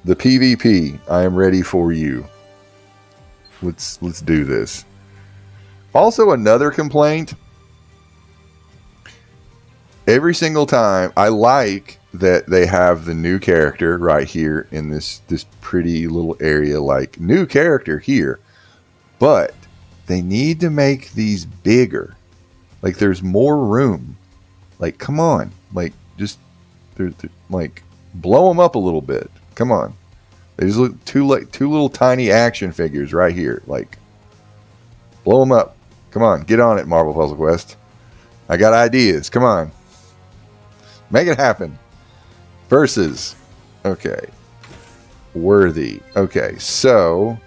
The PvP. I am ready for you. Let's do this. Also, another complaint. Every single time, I like that they have the new character right here in this pretty little area, like new character here. But they need to make these bigger. Like there's more room. Like come on, like just they're like blow them up a little bit. Come on, they just look two little tiny action figures right here. Like blow them up. Come on, get on it, Marvel Puzzle Quest. I got ideas. Come on, make it happen. Versus, okay, worthy. Okay, so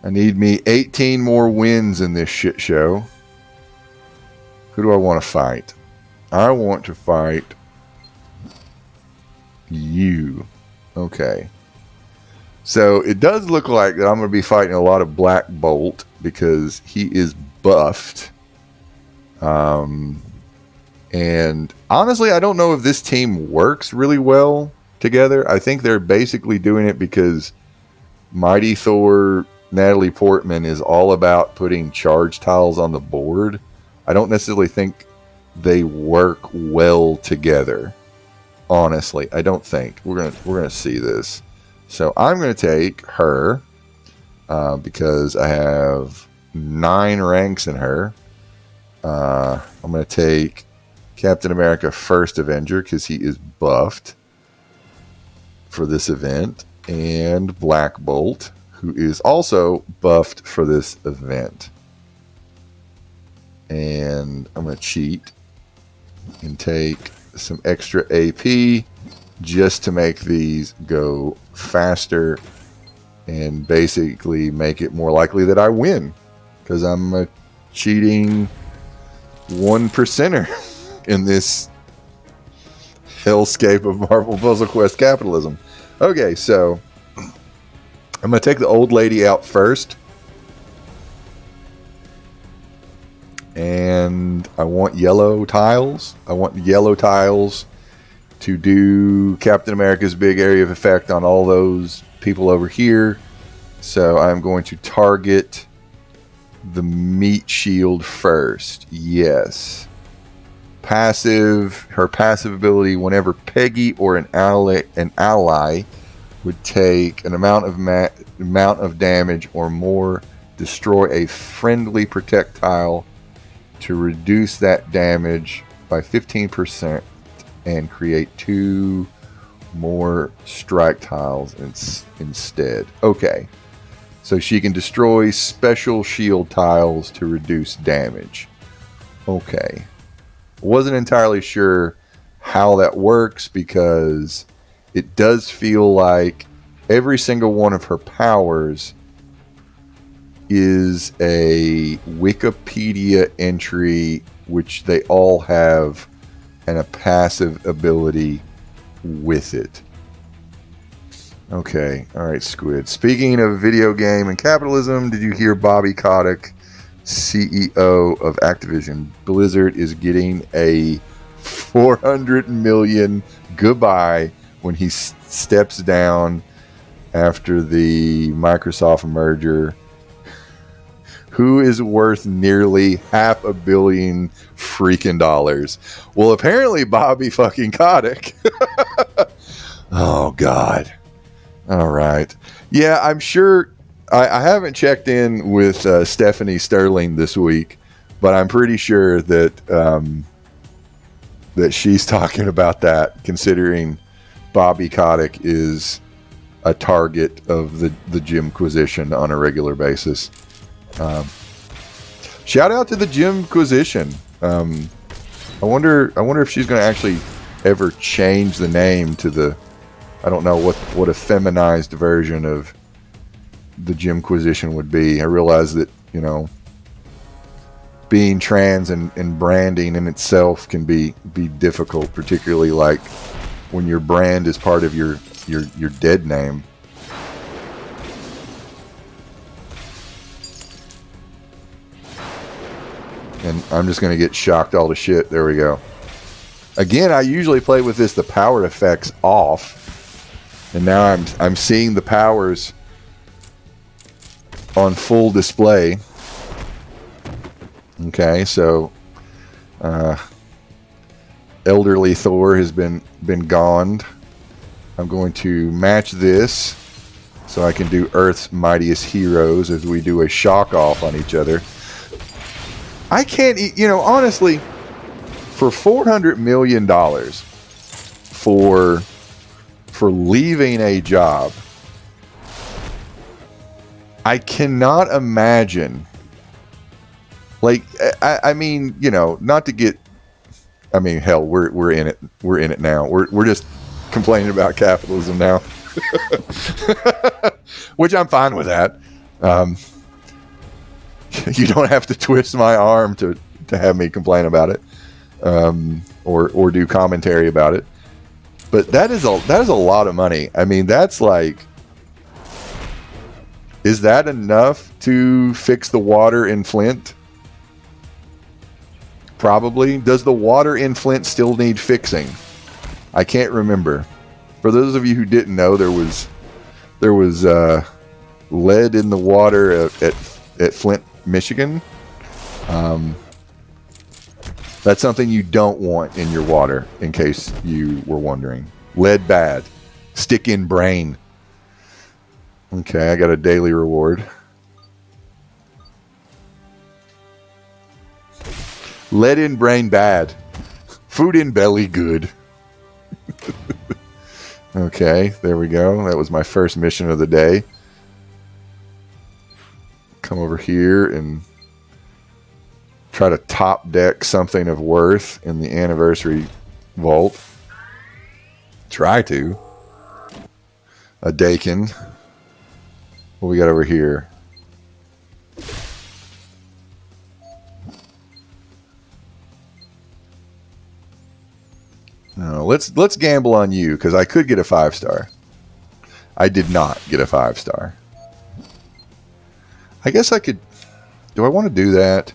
I need me 18 more wins in this shit show. Who do I want to fight? I want to fight you. Okay. So it does look like that I'm going to be fighting a lot of Black Bolt because he is buffed. And honestly, I don't know if this team works really well together. I think they're basically doing it because Mighty Thor Natalie Portman is all about putting charge tiles on the board. I don't necessarily think they work well together. Honestly, I don't think. We're gonna see this. So I'm gonna take her because I have 9 ranks in her. I'm gonna take Captain America First Avenger because he is buffed for this event, and Black Bolt, who is also buffed for this event. And I'm going to cheat and take some extra AP just to make these go faster and basically make it more likely that I win because I'm a cheating 1%er in this hellscape of Marvel Puzzle Quest capitalism. Okay, so I'm going to take the old lady out first. And I want yellow tiles. I want yellow tiles to do Captain America's big area of effect on all those people over here. So I'm going to target the meat shield first. Yes. Passive. Her passive ability, whenever Peggy or an ally would take an amount of damage or more, destroy a friendly projectile to reduce that damage by 15% and create 2 more strike tiles instead. Okay. So she can destroy special shield tiles to reduce damage. Okay. Wasn't entirely sure how that works because it does feel like every single one of her powers is a Wikipedia entry, which they all have, and a passive ability with it. Okay, all right, Squid. Speaking of video game and capitalism, did you hear Bobby Kotick, CEO of Activision Blizzard, is getting a $400 million goodbye when he steps down after the Microsoft merger? Who is worth nearly $500 million freaking dollars? Well, apparently Bobby fucking Kotick. Oh, God. All right. Yeah, I'm sure. I haven't checked in with Stephanie Sterling this week, but I'm pretty sure that that she's talking about that, considering Bobby Kotick is a target of the Jimquisition on a regular basis. Shout out to the Jimquisition. I wonder if she's going to actually ever change the name to the, I don't know what a feminized version of the Jimquisition would be. I realize that, you know, being trans and branding in itself can be difficult, particularly like when your brand is part of your dead name. And I'm just going to get shocked all to shit. There we go. Again, I usually play with the power effects off. And now I'm seeing the powers on full display. Okay, so elderly Thor has been gonned. I'm going to match this so I can do Earth's Mightiest Heroes as we do a shock off on each other. I can't, honestly, for $400 million for leaving a job, I cannot imagine. Like, I mean, not to get. I mean, hell, we're in it. We're in it now. We're just complaining about capitalism now, which I'm fine with that. You don't have to twist my arm to have me complain about it, or do commentary about it. But that is a lot of money. I mean, that's like, is that enough to fix the water in Flint? Probably. Does the water in Flint still need fixing? I can't remember. For those of you who didn't know, there was lead in the water at Flint, Michigan. That's something you don't want in your water, in case you were wondering. Lead bad. Stick in brain. Okay, I got a daily reward. Lead in brain bad. Food in belly good. Okay, there we go. That was my first mission of the day. Come over here and try to top deck something of worth in the anniversary vault. Try to. A Dakin. What we got over here? No, let's gamble on you, because I could get a 5-star. I did not get a 5-star. I guess I could. Do I want to do that?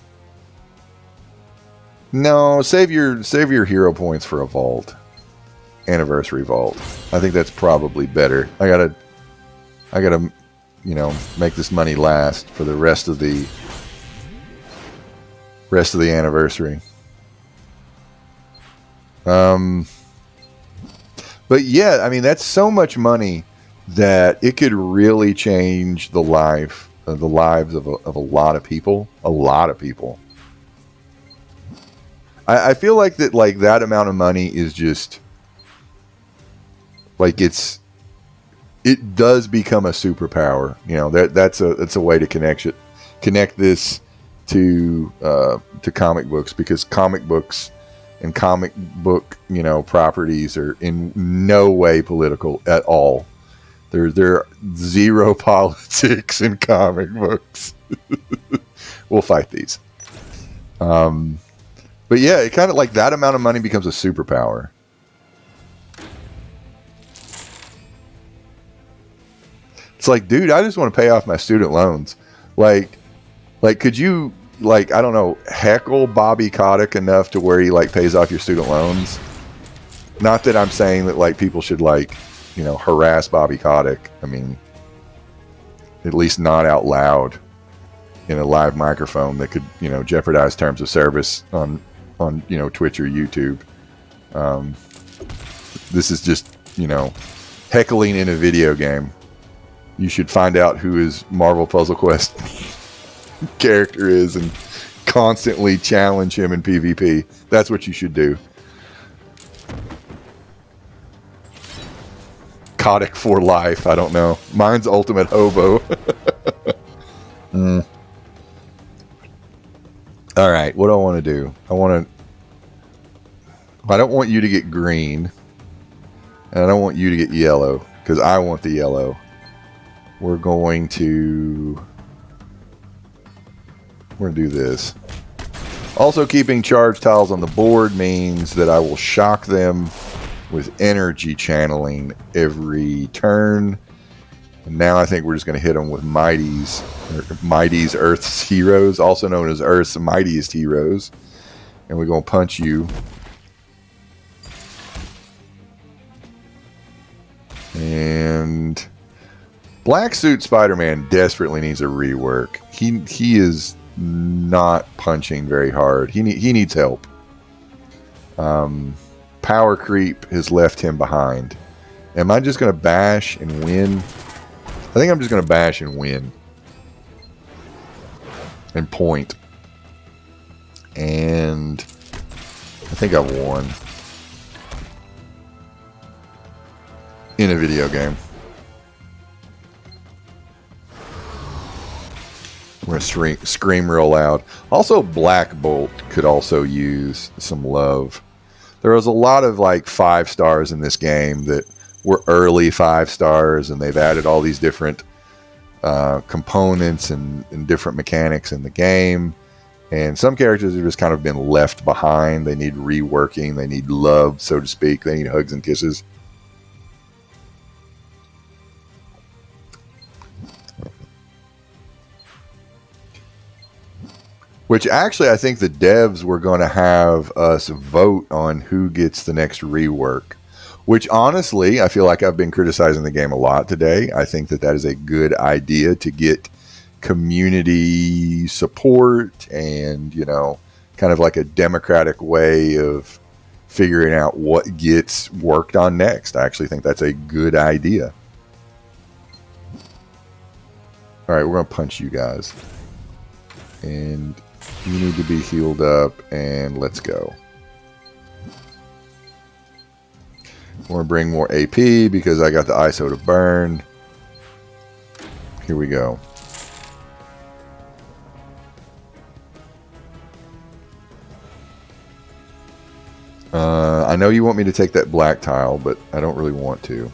No, save your hero points for a vault. Anniversary vault. I think that's probably better. I gotta make this money last for the rest of the anniversary. But yeah, I mean, that's so much money that it could really change the lives of a lot of people. A lot of people. I feel like that amount of money is just like it does become a superpower. That's a way to connect this to comic books, because comic books and comic book properties are in no way political at all. There zero politics in comic books. We'll fight these. But yeah, it kind of like that amount of money becomes a superpower. It's like, dude, I just want to pay off my student loans. Like, could you, I don't know, heckle Bobby Kotick enough to where he pays off your student loans? Not that I'm saying that people should harass Bobby Kotick. I mean, at least not out loud in a live microphone that could jeopardize terms of service on Twitch or YouTube. This is just heckling in a video game. You should find out who his Marvel Puzzle Quest character is and constantly challenge him in PvP. That's what you should do. Kotick for life. I don't know. Mine's Ultimate Hobo. All right. What do I want to do? I don't want you to get green. And I don't want you to get yellow, because I want the yellow. We're going to do this. Also, keeping charge tiles on the board means that I will shock them with energy channeling every turn. And now I think we're just going to hit them with Mighty's Earth's Heroes, also known as Earth's Mightiest Heroes. And we're going to punch you. And Black Suit Spider-Man desperately needs a rework. He is not punching very hard. He needs help. Power creep has left him behind. Am I just going to bash and win? I think I'm just going to bash and win. And point. And I think I've won. In a video game. I'm going to scream real loud. Also, Black Bolt could also use some love. There was a lot of like 5 stars in this game that were early 5 stars, and they've added all these different components and different mechanics in the game. And some characters have just kind of been left behind. They need reworking. They need love, so to speak. They need hugs and kisses. Which actually, I think the devs were going to have us vote on who gets the next rework. Which honestly, I feel like I've been criticizing the game a lot today. I think that is a good idea to get community support and, you know, kind of like a democratic way of figuring out what gets worked on next. I actually think that's a good idea. All right, we're going to punch you guys. And you need to be healed up, and let's go. We're going to bring more AP because I got the ISO to burn. Here we go. I know you want me to take that black tile, but I don't really want to.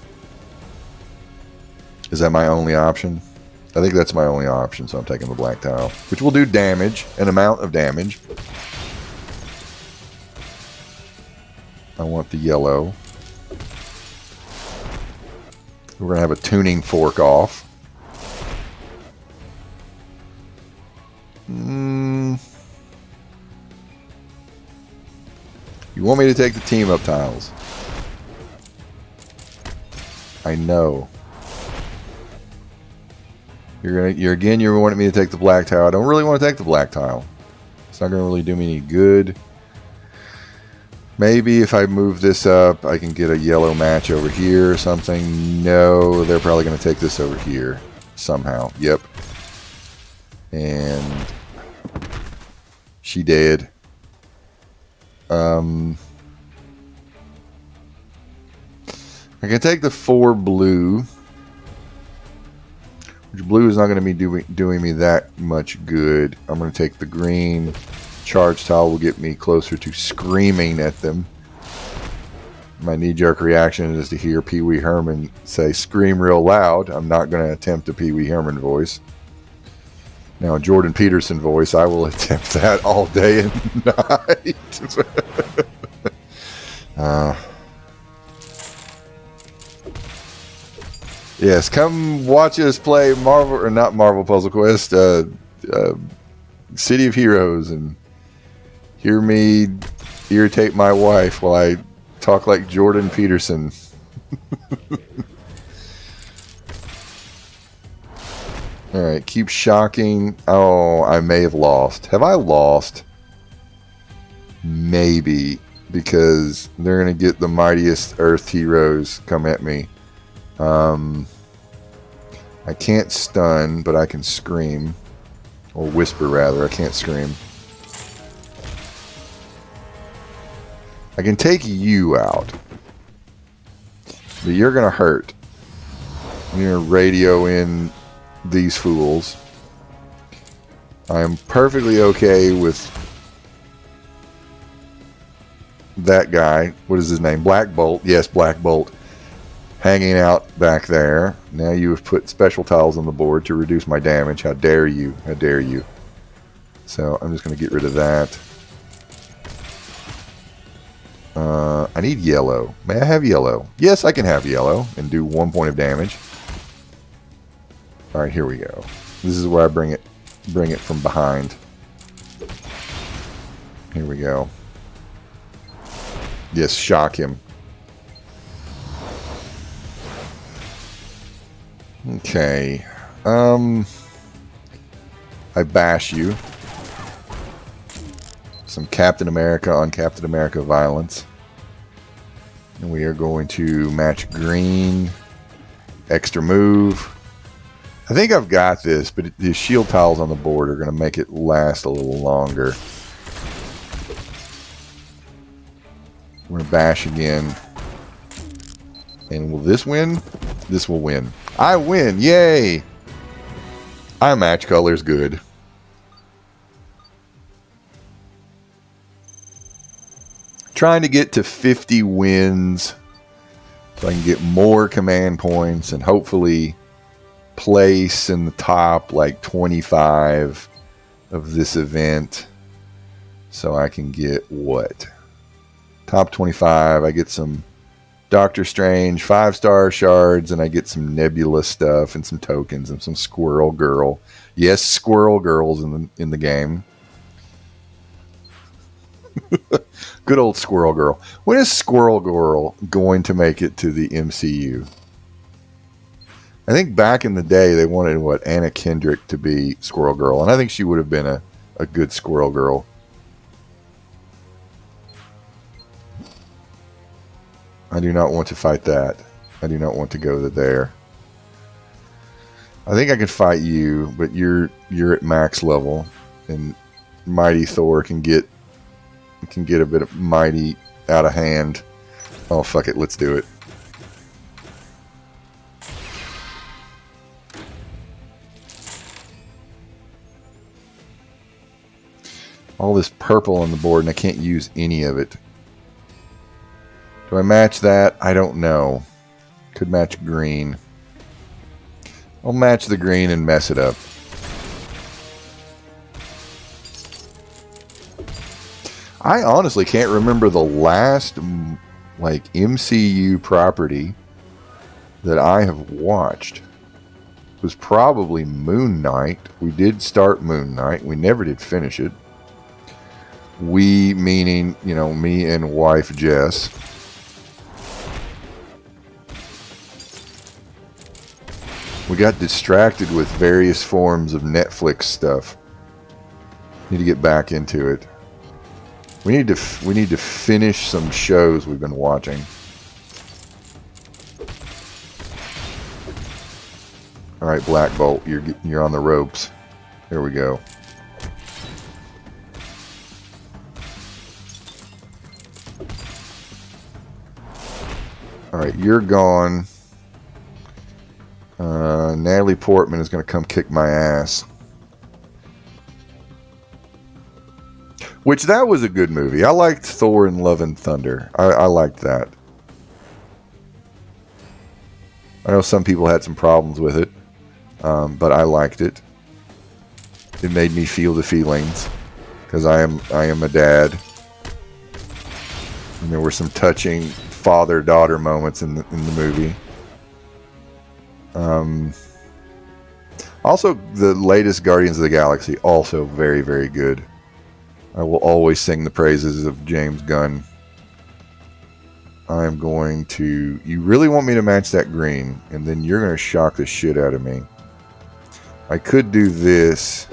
Is that my only option? I think that's my only option, so I'm taking the black tile, which will do damage, an amount of damage. I want the yellow. We're going to have a tuning fork off. You want me to take the team up tiles? I know. You're wanting me to take the black tile. I don't really want to take the black tile. It's not going to really do me any good. Maybe if I move this up, I can get a yellow match over here or something. No, they're probably going to take this over here somehow. Yep. And she dead. I can take the 4 blue. Which blue is not going to be doing me that much good. I'm going to take the green. Charge tile will get me closer to screaming at them. My knee-jerk reaction is to hear Pee Wee Herman say scream real loud. I'm not going to attempt a Pee Wee Herman voice. Now, a Jordan Peterson voice, I will attempt that all day and night. Yes, come watch us play Marvel, or not Marvel Puzzle Quest, City of Heroes, and hear me irritate my wife while I talk like Jordan Peterson. Alright, keep shocking. Oh, I may have lost. Have I lost? Maybe, because they're going to get the mightiest Earth heroes come at me. I can't stun, but I can scream. Or whisper, rather. I can't scream. I can take you out. But you're going to hurt. I'm going to radio in these fools. I am perfectly okay with that guy. What is his name? Black Bolt. Yes, Black Bolt. Hanging out back there. Now you have put special tiles on the board to reduce my damage. How dare you? How dare you? So I'm just going to get rid of that. I need yellow. May I have yellow? Yes, I can have yellow and do 1 point of damage. Alright, here we go. This is where I bring it from behind. Here we go. Yes, shock him. Okay. I bash you. Some Captain America on Captain America violence. And we are going to match green. Extra move. I think I've got this, but the shield tiles on the board are going to make it last a little longer. We're going to bash again. And will this win? This will win. I win. Yay! I match colors good. Trying to get to 50 wins so I can get more command points and hopefully place in the top like 25 of this event. So I can get what? Top 25. I get some Doctor Strange 5-star shards, and I get some Nebula stuff and some tokens and some Squirrel Girl. Yes, Squirrel Girl's in the game. Good old Squirrel Girl. When is Squirrel Girl going to make it to the MCU? I think back in the day they wanted Anna Kendrick to be Squirrel Girl, and I think she would have been a good Squirrel Girl. I do not want to fight that. I do not want to go there. I think I could fight you, but you're at max level, and Mighty Thor can get a bit of mighty out of hand. Oh fuck it, let's do it. All this purple on the board, and I can't use any of it. Do I match that? I don't know. Could match green. I'll match the green and mess it up. I honestly can't remember the last like MCU property that I have watched. It was probably Moon Knight. We did start Moon Knight. We never did finish it. We meaning, me and wife Jess. We got distracted with various forms of Netflix stuff. Need to get back into it. We need to finish some shows we've been watching. All right, Black Bolt, you're on the ropes. There we go. All right, you're gone. Natalie Portman is going to come kick my ass. Which, that was a good movie. I liked Thor and Love and Thunder. I liked that. I know some people had some problems with it, but I liked it. It made me feel the feelings, because I am a dad. And there were some touching father-daughter moments in the movie. Also, the latest Guardians of the Galaxy, also very, very good. I will always sing the praises of James Gunn. I'm going to... You really want me to match that green, and then you're going to shock the shit out of me. I could do this.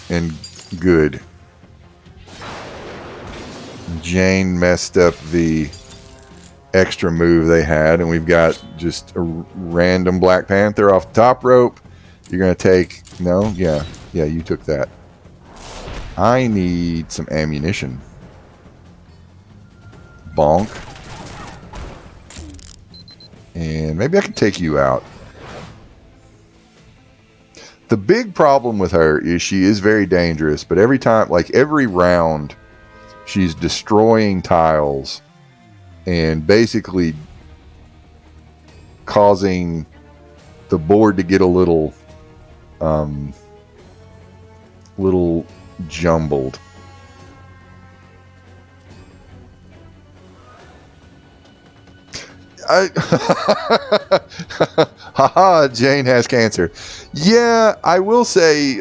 And good. Jane messed up the extra move they had, and we've got just a random Black Panther off the top rope. You're going to take... No? Yeah, you took that. I need some ammunition. Bonk. And maybe I can take you out. The big problem with her is she is very dangerous, but every time, like every round, she's destroying tiles and basically causing the board to get a little jumbled. Haha, Jane has cancer. Yeah, I will say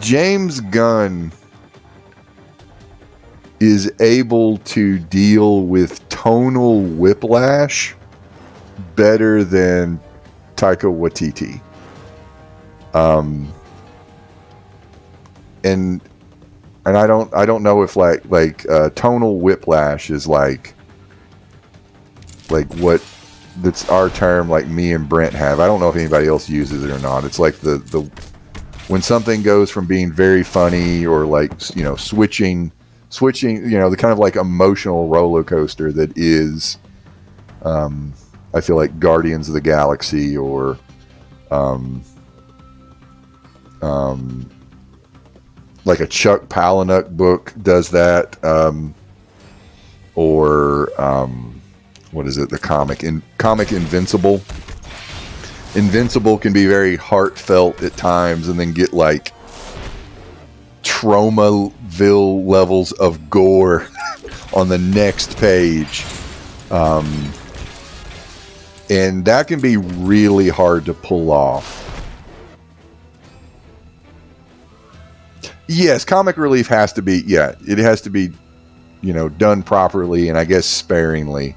James Gunn is able to deal with tonal whiplash better than Taika Waititi. And I don't know if like tonal whiplash is like what that's our term, like me and Brent have. I don't know if anybody else uses it or not. It's like the when something goes from being very funny or like, you know, switching, you know, the kind of like emotional roller coaster that is, I feel like Guardians of the Galaxy or, like a Chuck Palahniuk book does that, or what is it? The comic Invincible. Invincible can be very heartfelt at times, and then get like Traumaville levels of gore on the next page, and that can be really hard to pull off. Yes, comic relief has to be, it has to be, you know, done properly and I guess sparingly.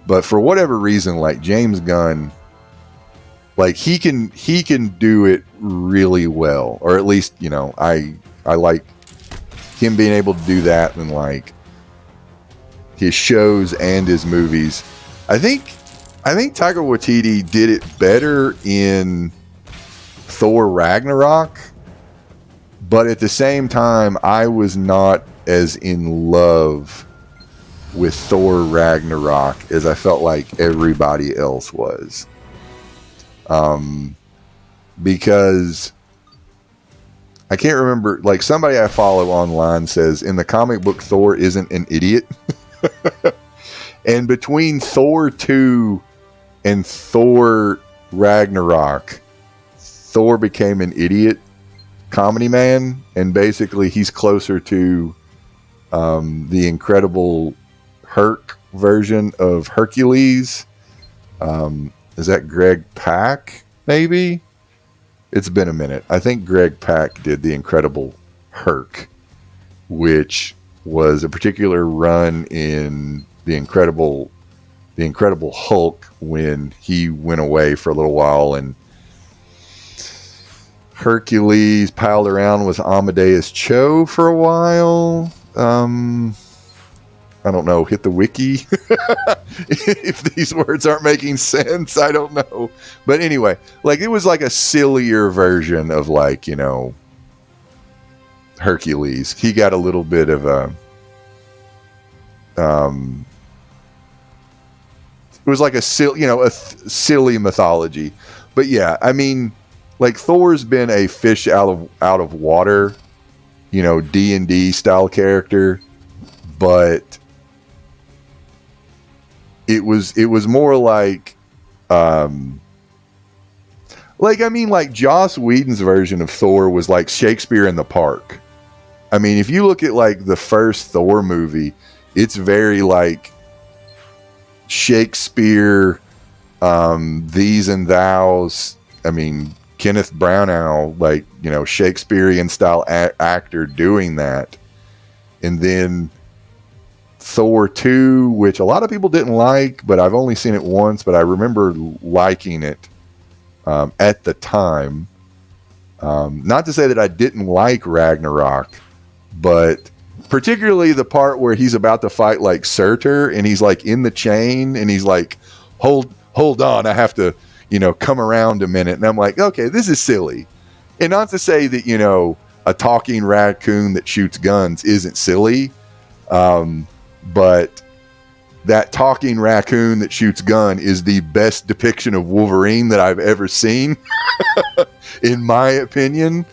But for whatever reason, like James Gunn, like he can do it really well, or at least, you know, I like him being able to do that in like his shows and his movies. I think Taika Waititi did it better in Thor Ragnarok. But at the same time, I was not as in love with Thor Ragnarok as I felt like everybody else was. Because I can't remember, like somebody I follow online says in the comic book Thor isn't an idiot. And between Thor 2 and Thor Ragnarok, Thor became an idiot comedy man, and basically he's closer to the Incredible Herc version of Hercules. Is that Greg Pak? Maybe? It's been a minute. I think Greg Pak did the Incredible Herc, which was a particular run in the Incredible Hulk when he went away for a little while, and Hercules piled around with Amadeus Cho for a while. I don't know, hit the wiki if these words aren't making sense. I don't know. But anyway, like it was like a sillier version of like, you know, Hercules. He got a little bit of a it was like a silly mythology. But yeah, I mean, like Thor's been a fish out of water, you know, D&D style character, but it was more like I mean, like Joss Whedon's version of Thor was like Shakespeare in the Park. I mean, if you look at like the first Thor movie, it's very like Shakespeare, these and thous. I mean, Kenneth Branagh, like, you know, Shakespearean style actor doing that. And then Thor 2, which a lot of people didn't like, but I've only seen it once, but I remember liking it at the time. Not to say that I didn't like Ragnarok, but particularly the part where he's about to fight like Surtur and he's like in the chain and he's like, hold on, I have to, you know, come around a minute. And I'm like, okay, this is silly. And not to say that, you know, a talking raccoon that shoots guns isn't silly. But that talking raccoon that shoots gun is the best depiction of Wolverine that I've ever seen, in my opinion.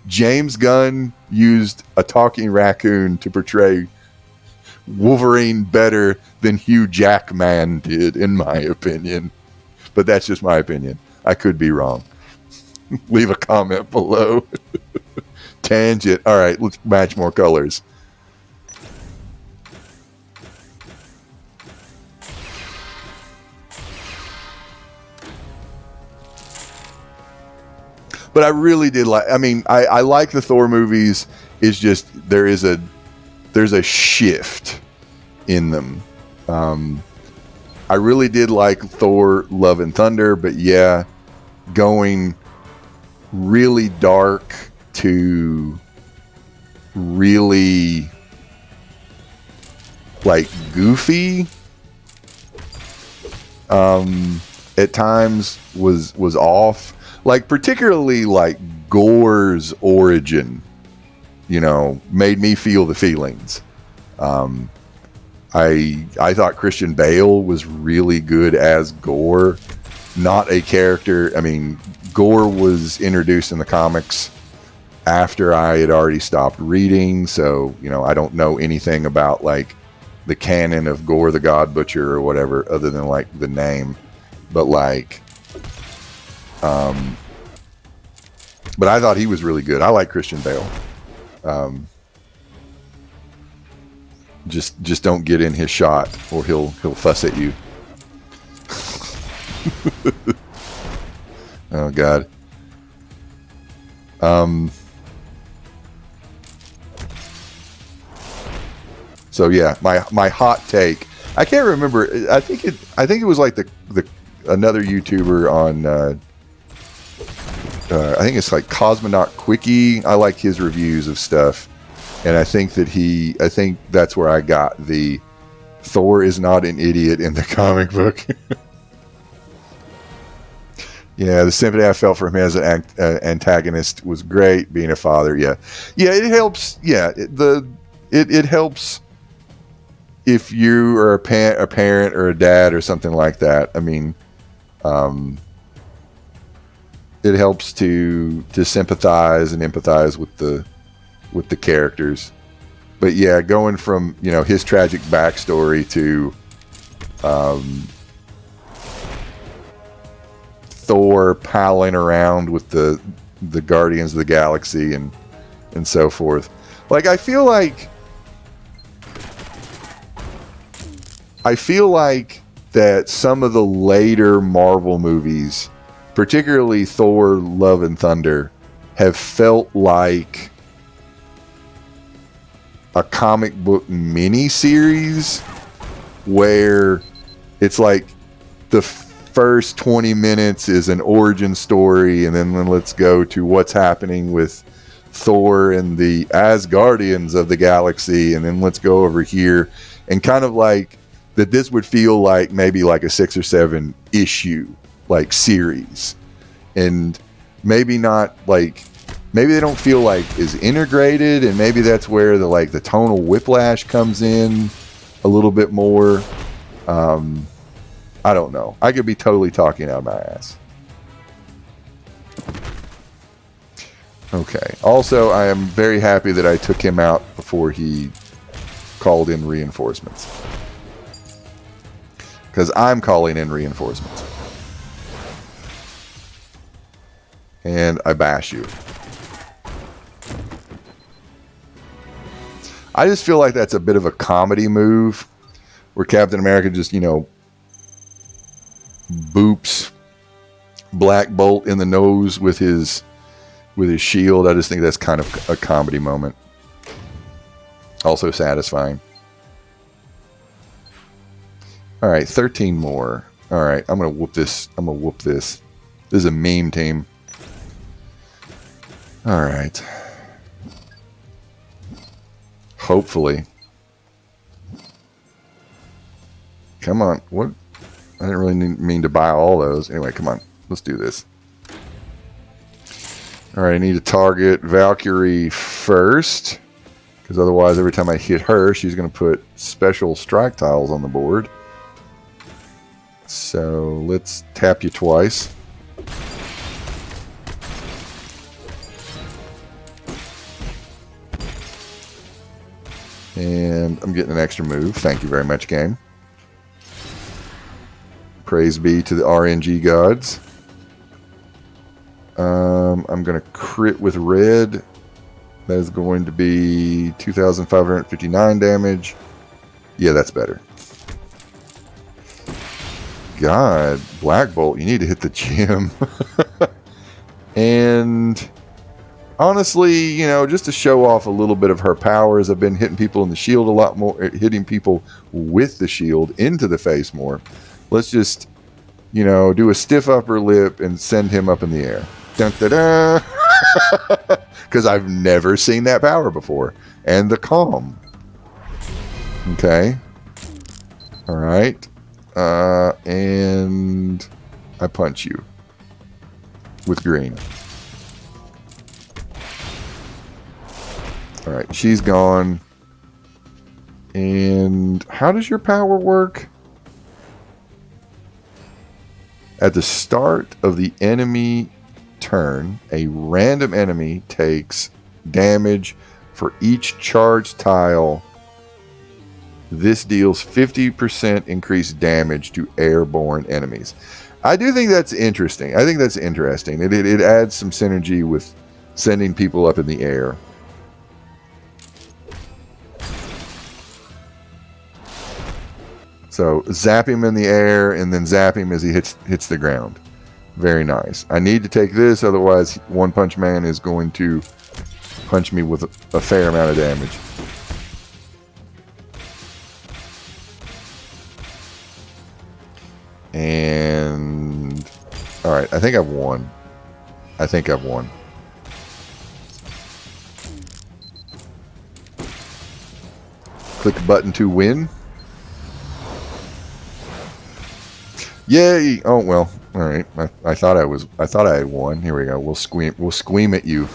James Gunn used a talking raccoon to portray Wolverine better than Hugh Jackman did, in my opinion. But that's just my opinion. I could be wrong. Leave a comment below. Tangent. All right, let's match more colors. But I really did like, I mean, I like the Thor movies. It's just, there is a there's a shift in them. I really did like Thor Love and Thunder, but yeah, going really dark to really like goofy at times was off. Like particularly like Gore's origin, made me feel the feelings. I thought Christian Bale was really good as Gore, not a character. I mean, Gore was introduced in the comics after I had already stopped reading, so I don't know anything about like the canon of Gore the God Butcher or whatever, other than like the name. But like, but I thought he was really good. I like Christian Bale. Just don't get in his shot, or he'll fuss at you. Oh God. So yeah, my hot take. I can't remember. I think it was like the another YouTuber on. I think it's like Cosmonaut Quickie. I like his reviews of stuff, and I think that's where I got the Thor is not an idiot in the comic book. Yeah, the sympathy I felt for him as an antagonist was great. Being a father, yeah, it helps. Yeah, it helps if you are a parent or a dad or something like that. I mean, it helps to sympathize and empathize with the characters. But yeah, going from his tragic backstory to Thor palling around with the Guardians of the Galaxy and so forth. Like I feel like that some of the later Marvel movies, particularly Thor Love and Thunder, have felt like a comic book mini-series where it's like the first 20 minutes is an origin story, and then let's go to what's happening with Thor and the Asgardians of the galaxy, and then let's go over here, and kind of like that this would feel like maybe like a 6 or 7 issue like series, and maybe not like, maybe they don't feel like is integrated, and maybe that's where the tonal whiplash comes in a little bit more. I don't know. I could be totally talking out of my ass. Okay. Also, I am very happy that I took him out before he called in reinforcements. Because I'm calling in reinforcements. And I bash you. I just feel like that's a bit of a comedy move where Captain America just, boops Black Bolt in the nose with his shield. I just think that's kind of a comedy moment. Also satisfying. All right, 13 more. All right, I'm going to whoop this. This is a meme team. All right. Hopefully. Come on. What? I didn't really mean to buy all those. Anyway, come on. Let's do this. All right, I need to target Valkyrie first, because otherwise every time I hit her, she's going to put special strike tiles on the board. So let's tap you twice. And I'm getting an extra move. Thank you very much, game. Praise be to the RNG gods. I'm going to crit with red. That is going to be 2,559 damage. Yeah, that's better. God, Black Bolt, you need to hit the gym. And honestly, just to show off a little bit of her powers, I've been hitting people in the shield a lot more, hitting people with the shield into the face more. Let's just, do a stiff upper lip and send him up in the air. Dun, da, da. Because I've never seen that power before. And the calm. Okay. All right. And I punch you with green. All right, she's gone. And how does your power work? At the start of the enemy turn, a random enemy takes damage for each charged tile. This deals 50% increased damage to airborne enemies. I do think that's interesting. I think that's interesting. It adds some synergy with sending people up in the air. So zap him in the air and then zap him as he hits the ground. Very nice. I need to take this, otherwise One Punch Man is going to punch me with a fair amount of damage. And alright, I think I've won. Click the button to win. Yay! Oh well, all right. I thought I had won. Here we go. We'll scream at you.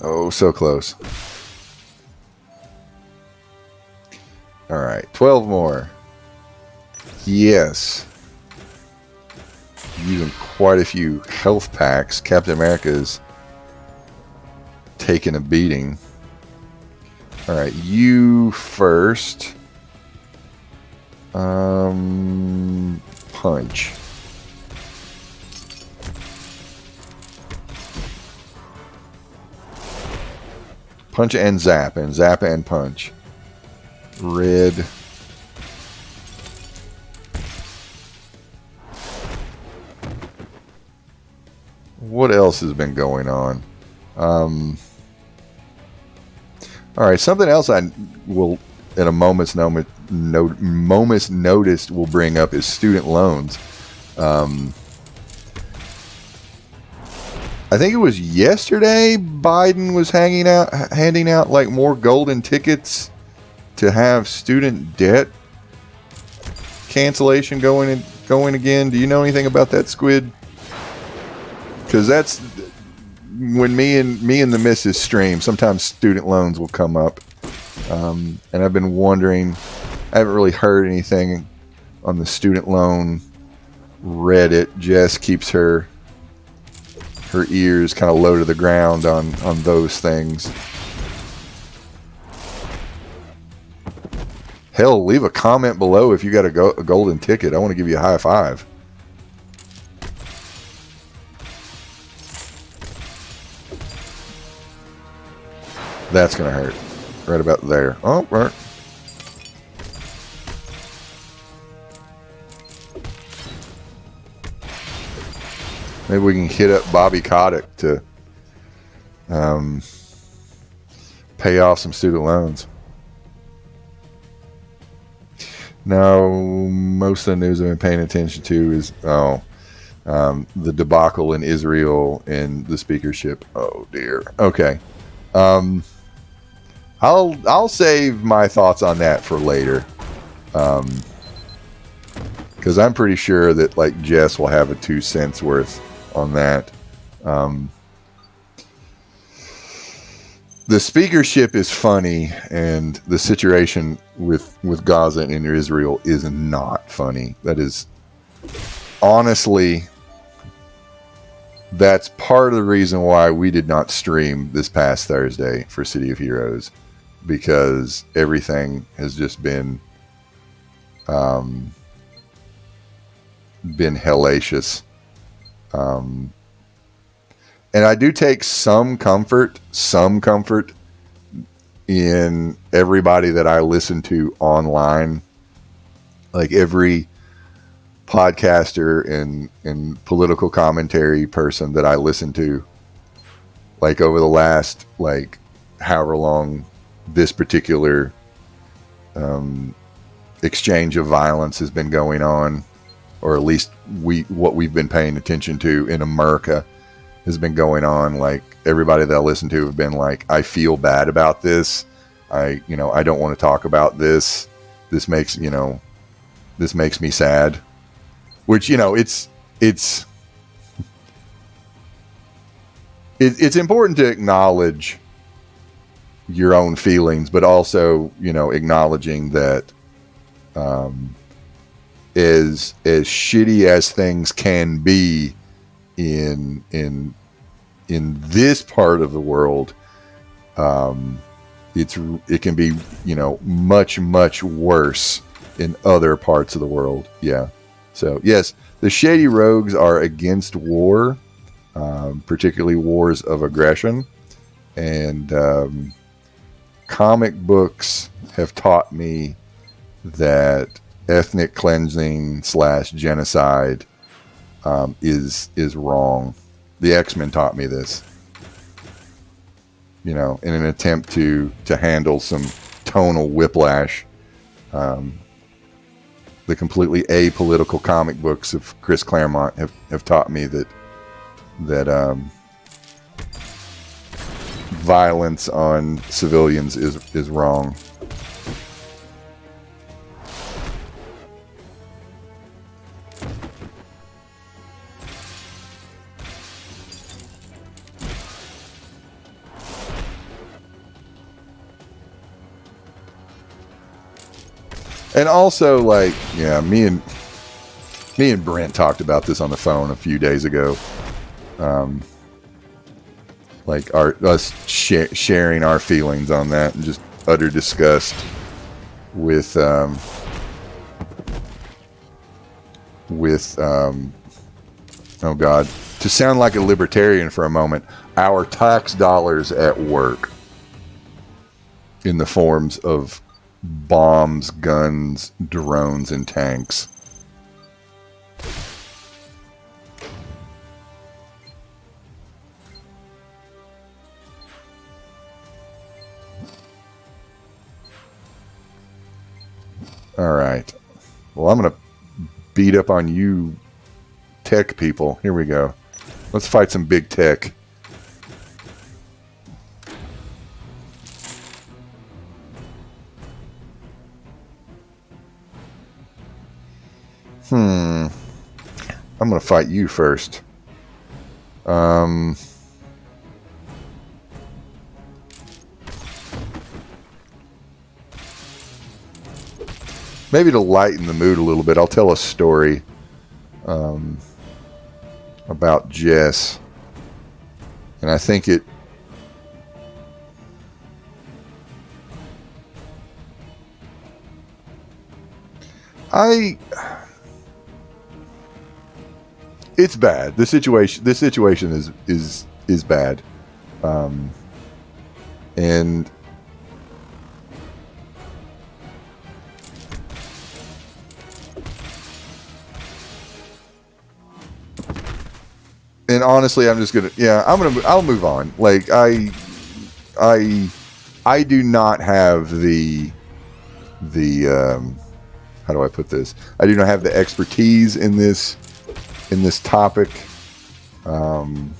Oh, so close. All right, 12 more. Yes. Using quite a few health packs. Captain America's taking a beating. All right, you first. Punch. Punch and zap and punch. Red. What else has been going on? All right, something else I will, at a moment's notice, will bring up is student loans. I think it was yesterday Biden was handing out like more golden tickets to have student debt cancellation going again. Do you know anything about that, Squid? Because that's when me and the missus stream. Sometimes student loans will come up, and I've been wondering. I haven't really heard anything on the student loan Reddit. Jess keeps her ears kind of low to the ground on those things. Hell, leave a comment below if you got a golden ticket. I want to give you a high five. That's going to hurt. Right about there. Oh, right. Maybe we can hit up Bobby Kotick to pay off some student loans. Now, most of the news I've been paying attention to is the debacle in Israel and the speakership. Oh dear. Okay. I'll save my thoughts on that for later. Because I'm pretty sure that like Jess will have a 2 cents worth on that. The speakership is funny, and the situation with Gaza and Israel is not funny. That is honestly, that's part of the reason why we did not stream this past Thursday for City of Heroes, because everything has just been hellacious. And I do take some comfort in everybody that I listen to online like every podcaster and political commentary person that I listen to, like over the last, like, however long this particular exchange of violence has been going on, or at least what we've been paying attention to in America has been going on. Like, everybody that I listen to have been like, I feel bad about this. I don't want to talk about this. This makes me sad. Which, it's important to acknowledge your own feelings, but also, acknowledging that as shitty as things can be in this part of the world, it can be, much, much worse in other parts of the world. Yeah. So yes, the Shady Rogues are against war, particularly wars of aggression, and comic books have taught me that ethnic cleansing / genocide is wrong. The X-Men taught me this, in an attempt to handle some tonal whiplash. The completely apolitical comic books of Chris Claremont have taught me that violence on civilians is wrong. And also, like, yeah, me and Brent talked about this on the phone a few days ago. Like us sharing our feelings on that, and just utter disgust with oh God, to sound like a libertarian for a moment, our tax dollars at work in the forms of bombs, guns, drones, and tanks. All right. Well, I'm going to beat up on you tech people. Here we go. Let's fight some big tech. I'm going to fight you first. Maybe to lighten the mood a little bit, I'll tell a story about Jess. And I think it's bad. This situation is bad. And honestly, I'll move on. Like, I do not have the how do I put this? I do not have the expertise in this topic, and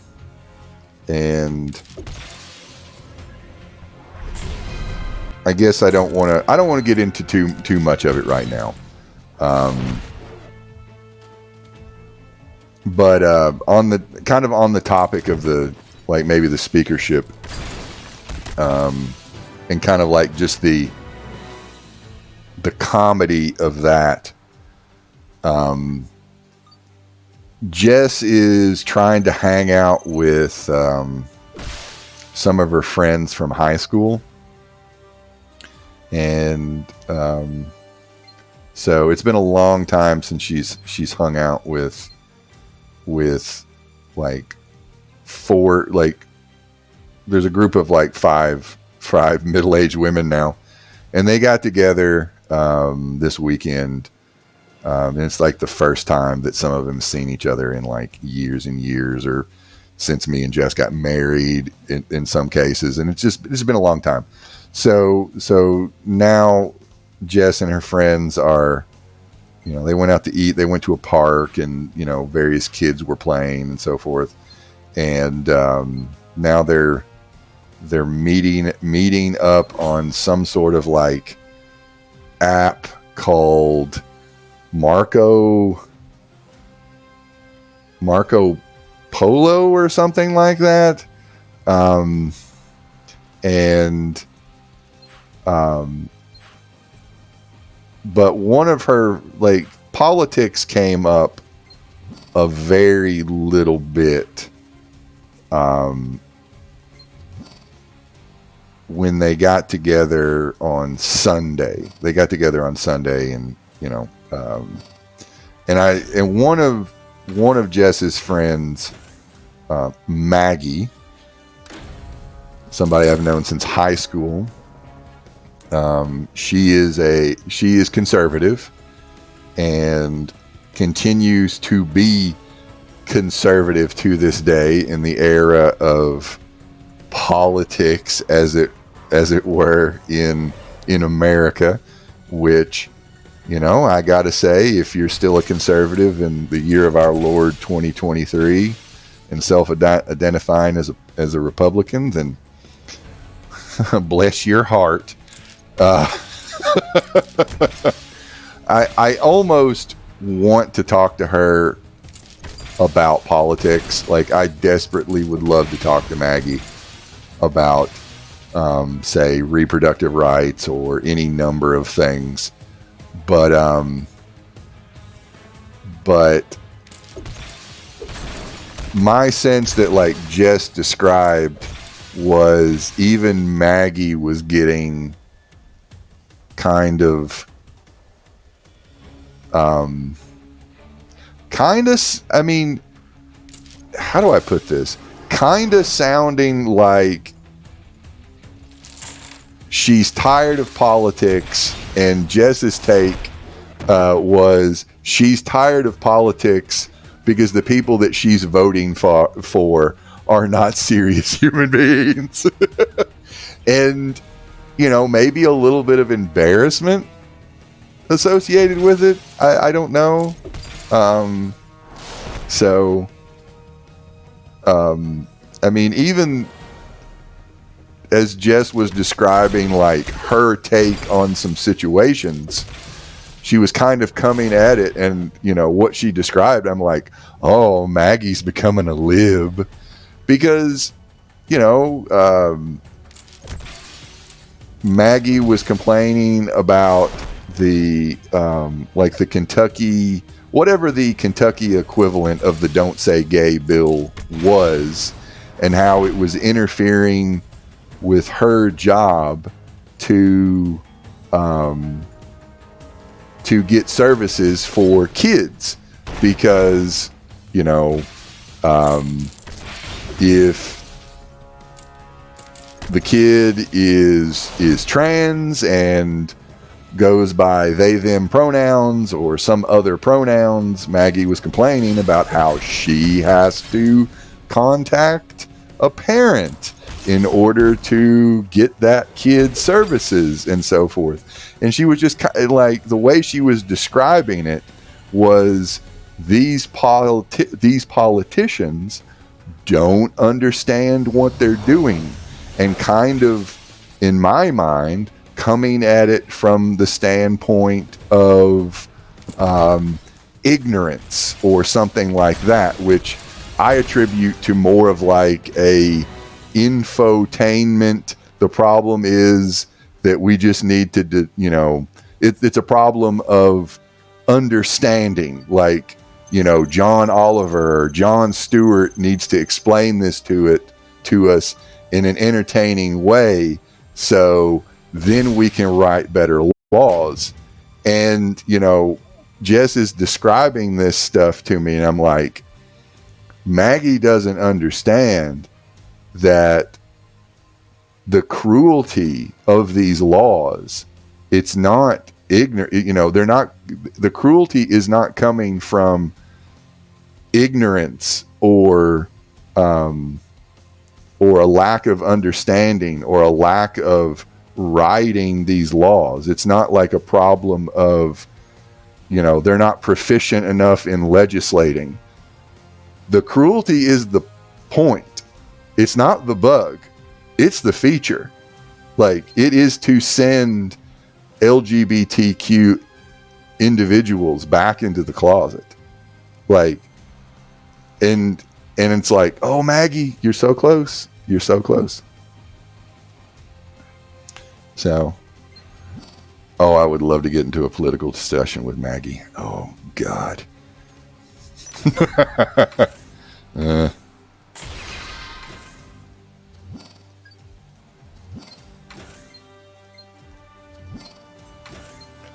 I guess I don't want to get into too much of it right now. But on the topic of the, like, maybe the speakership, and kind of like just the comedy of that. Jess is trying to hang out with some of her friends from high school, and so it's been a long time since she's hung out with like four, like, there's a group of like five middle-aged women now, and they got together this weekend And it's like the first time that some of them have seen each other in like years and years, or since me and Jess got married in some cases. And it's been a long time. So now Jess and her friends are, they went out to eat, they went to a park, and, various kids were playing and so forth. And now they're meeting up on some sort of like app called Marco Polo or something like that. But one of her, like, politics came up a very little bit when they got together on Sunday. They got together on Sunday, and and one of Jess's friends, Maggie, somebody I've known since high school. She is conservative and continues to be conservative to this day in the era of politics, as it were, in America, which, I gotta say, if you're still a conservative in the year of our Lord 2023 and self-identifying as a Republican, then bless your heart. I almost want to talk to her about politics. Like, I desperately would love to talk to Maggie about, say, reproductive rights or any number of things. But my sense that, like Jess described, was even Maggie was getting kind of, I mean, how do I put this? Kind of sounding like she's tired of politics, and Jess's take was she's tired of politics because the people that she's voting for are not serious human beings. And, maybe a little bit of embarrassment associated with it. I don't know. I mean, even as Jess was describing, like, her take on some situations, she was kind of coming at it, and, what she described, I'm like, oh, Maggie's becoming a lib. Because, Maggie was complaining about the Kentucky, whatever the Kentucky equivalent of the Don't Say Gay bill was, and how it was interfering with her job to get services for kids, because, if the kid is trans and goes by they them pronouns or some other pronouns, Maggie was complaining about how she has to contact a parent in order to get that kid services and so forth. And she was just like, the way she was describing it was, these politicians don't understand what they're doing, and kind of, in my mind, coming at it from the standpoint of ignorance or something like that, which I attribute to more of like a infotainment. The problem is that we just need to, it's a problem of understanding. Like, John Oliver or Jon Stewart needs to explain this to us in an entertaining way, so then we can write better laws. And, Jess is describing this stuff to me, and I'm like, Maggie doesn't understand that the cruelty of these laws, it's not ignorant. You know, they're not. The cruelty is not coming from ignorance or a lack of understanding or a lack of writing these laws. It's not like a problem of, you know, they're not proficient enough in legislating. The cruelty is the point. It's not the bug. It's the feature. Like, it is to send LGBTQ individuals back into the closet. Like, and it's like, oh, Maggie, you're so close. You're so close. So, oh, I would love to get into a political discussion with Maggie. Oh, God.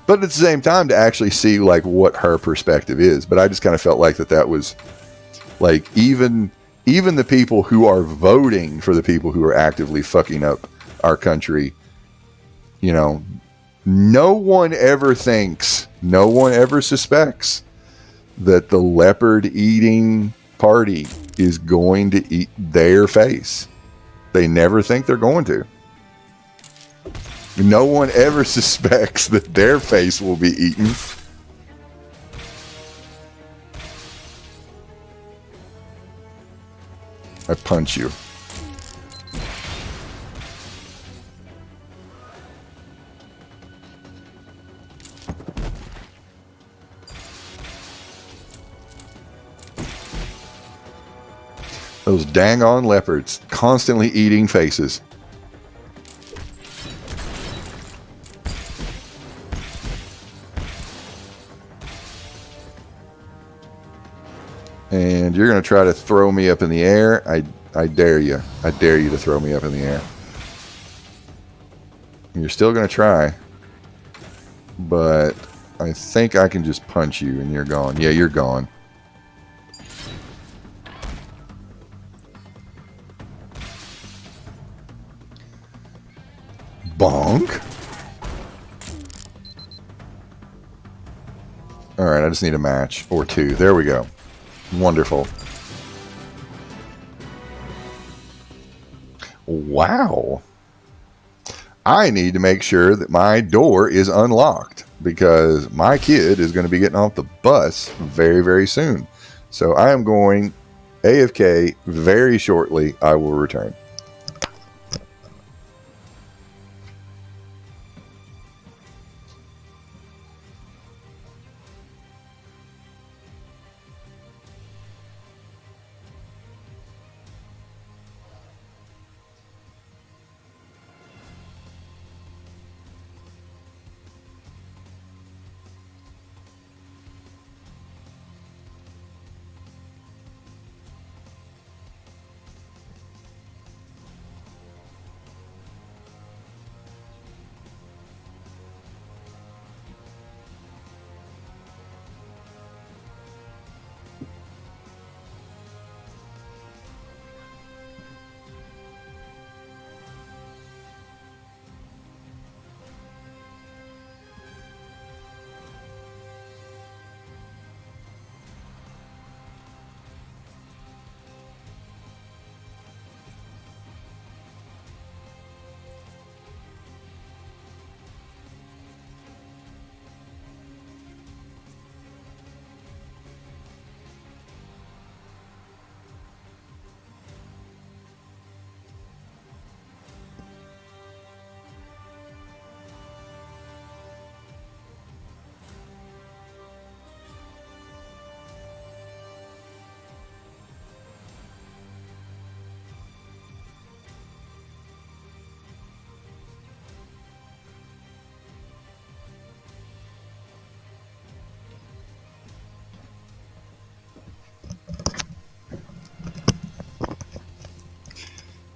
But at the same time, to actually see like what her perspective is. But I just kind of felt like that was like, even the people who are voting for the people who are actively fucking up our country, you know, no one ever suspects that the leopard eating party is going to eat their face. They never think they're going to. No one ever suspects that their face will be eaten. I punch you. Those dang on leopards constantly eating faces. And you're going to try to throw me up in the air. I dare you. I dare you to throw me up in the air. And you're still going to try. But I think I can just punch you and you're gone. Yeah, you're gone. Bonk. Alright, I just need a match. Or two. There we go. Wonderful. Wow. I need to make sure that my door is unlocked because my kid is going to be getting off the bus very, very soon. So I am going AFK very shortly. I will return.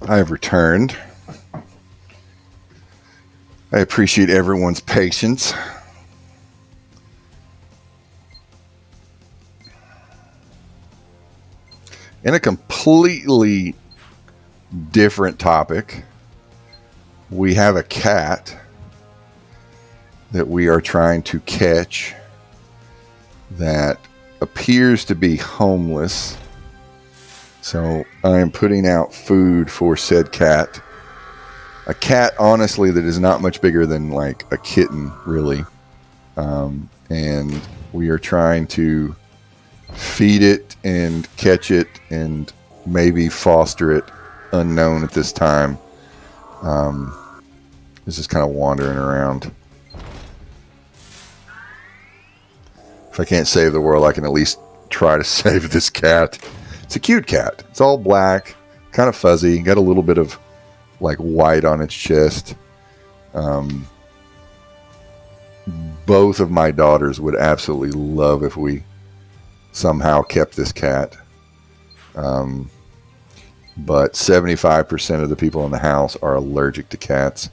I have returned. I appreciate everyone's patience. In a completely different topic, we have a cat that we are trying to catch that appears to be homeless. So I am putting out food for said cat. A cat, honestly, that is not much bigger than like a kitten, really. And we are trying to feed it and catch it and maybe foster it, unknown at this time. It's just kind of wandering around. If I can't save the world, I can at least try to save this cat. It's a cute cat. It's all black, kind of fuzzy, got a little bit of like white on its chest. Both of my daughters would absolutely love if we somehow kept this cat. But 75% of the people in the house are allergic to cats.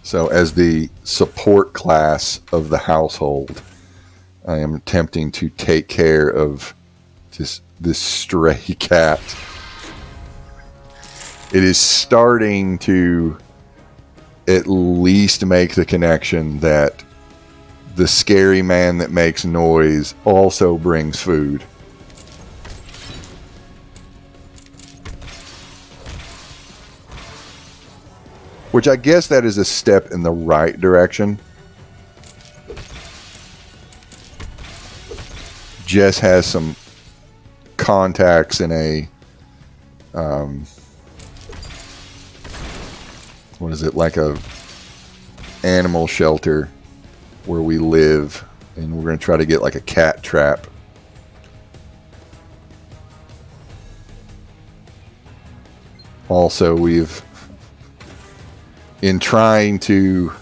So as the support class of the household, I am attempting to take care of this stray cat. It is starting to at least make the connection that the scary man that makes noise also brings food. Which I guess that is a step in the right direction. Jess has some contacts in a what is it, like a animal shelter where we live, and we're going to try to get like a cat trap. Also, in trying to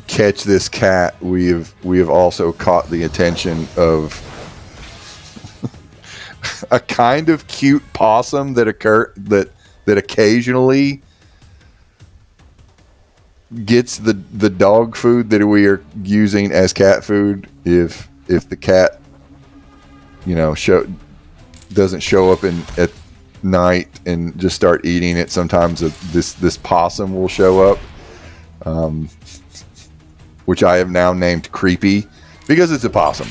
catch this cat, we have also caught the attention of a kind of cute possum that occasionally gets the dog food that we are using as cat food. If the cat, doesn't show up at night and just start eating it, sometimes this possum will show up, which I have now named Creepy because it's a possum.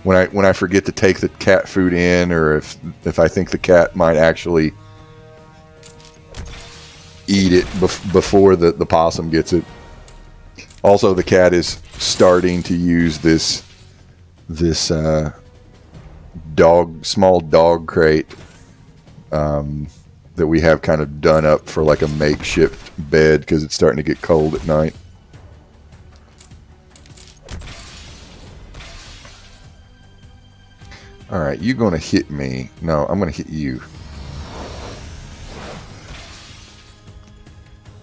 When I forget to take the cat food in, or if I think the cat might actually eat it before the possum gets it. Also, the cat is starting to use this small dog crate that we have kind of done up for like a makeshift bed because it's starting to get cold at night. All right, you're going to hit me. No, I'm going to hit you.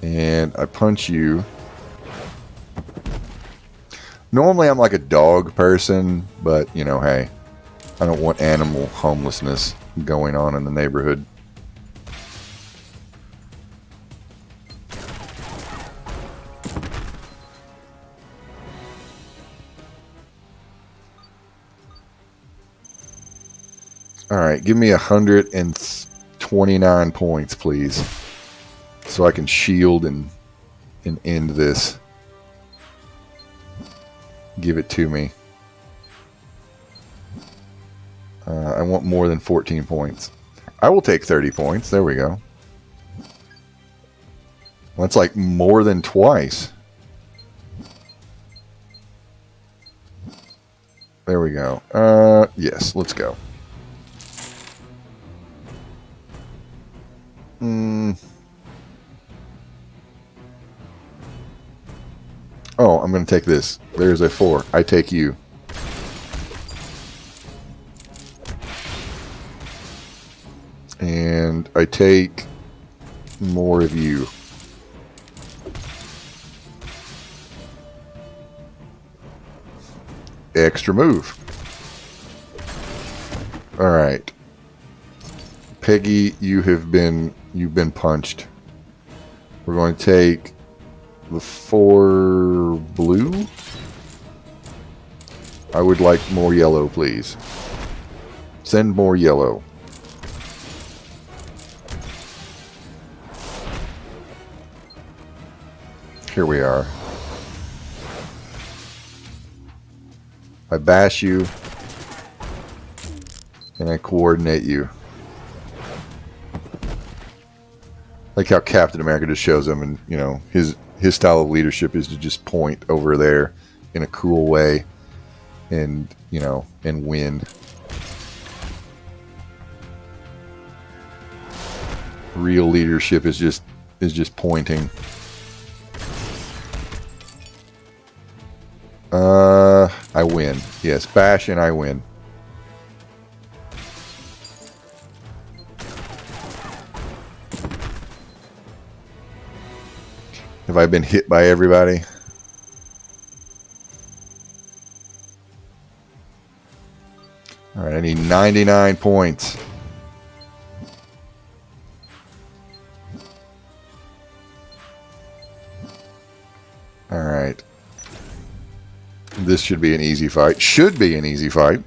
And I punch you. Normally I'm like a dog person, but, hey, I don't want animal homelessness going on in the neighborhood. All right, give me 129 points, please, so I can shield and end this. Give it to me. I want more than 14 points. I will take 30 points. There we go. That's like more than twice. There we go. Yes, let's go. Oh, I'm going to take this. There's a 4. I take you. And I take more of you. Extra move. All right. Peggy, you've been punched. We're going to take the 4 blue. I would like more yellow, please. Send more yellow. Here we are. I bash you. And I coordinate you. Like how Captain America just shows him, and you know, his style of leadership is to just point over there in a cool way and, you know, and win. Real leadership is just pointing. I win. Yes, bash and I win. Have I been hit by everybody? Alright, I need 99 points. Alright. This should be an easy fight. Should be an easy fight.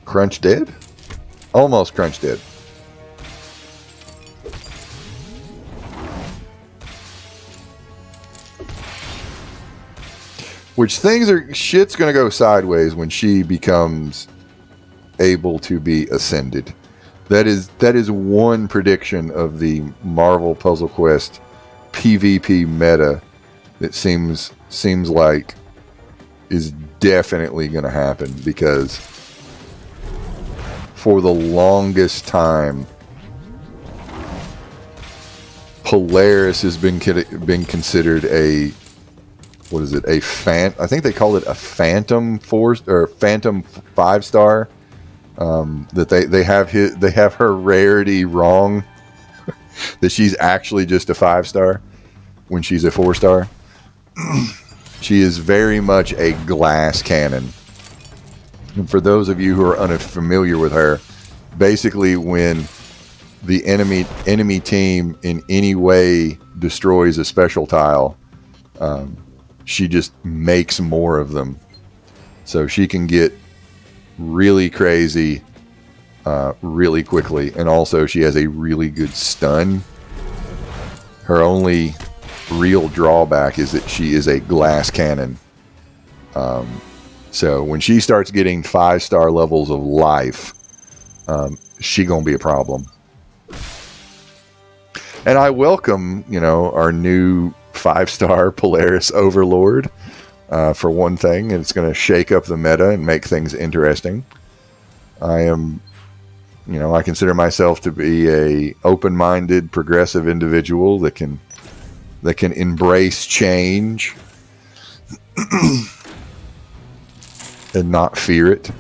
Crunch dead? Almost Crunch dead. Which shit's gonna go sideways when she becomes able to be ascended. That is one prediction of the Marvel Puzzle Quest PvP meta that seems like is definitely gonna happen, because for the longest time, Polaris has been considered a, what is it? I think they call it a Phantom 4 or Phantom 5-star. That they have her rarity wrong. That she's actually just a 5-star when she's a 4-star. She is very much a glass cannon. And for those of you who are unfamiliar with her, basically when the enemy team in any way destroys a special tile, she just makes more of them. So she can get really crazy really quickly. And also she has a really good stun. Her only real drawback is that she is a glass cannon. So when she starts getting 5-star levels of life, she gonna be a problem. And I welcome, you know, our new 5-star Polaris Overlord, for one thing. And it's going to shake up the meta and make things interesting. I consider myself to be a open-minded, progressive individual that can embrace change and not fear it.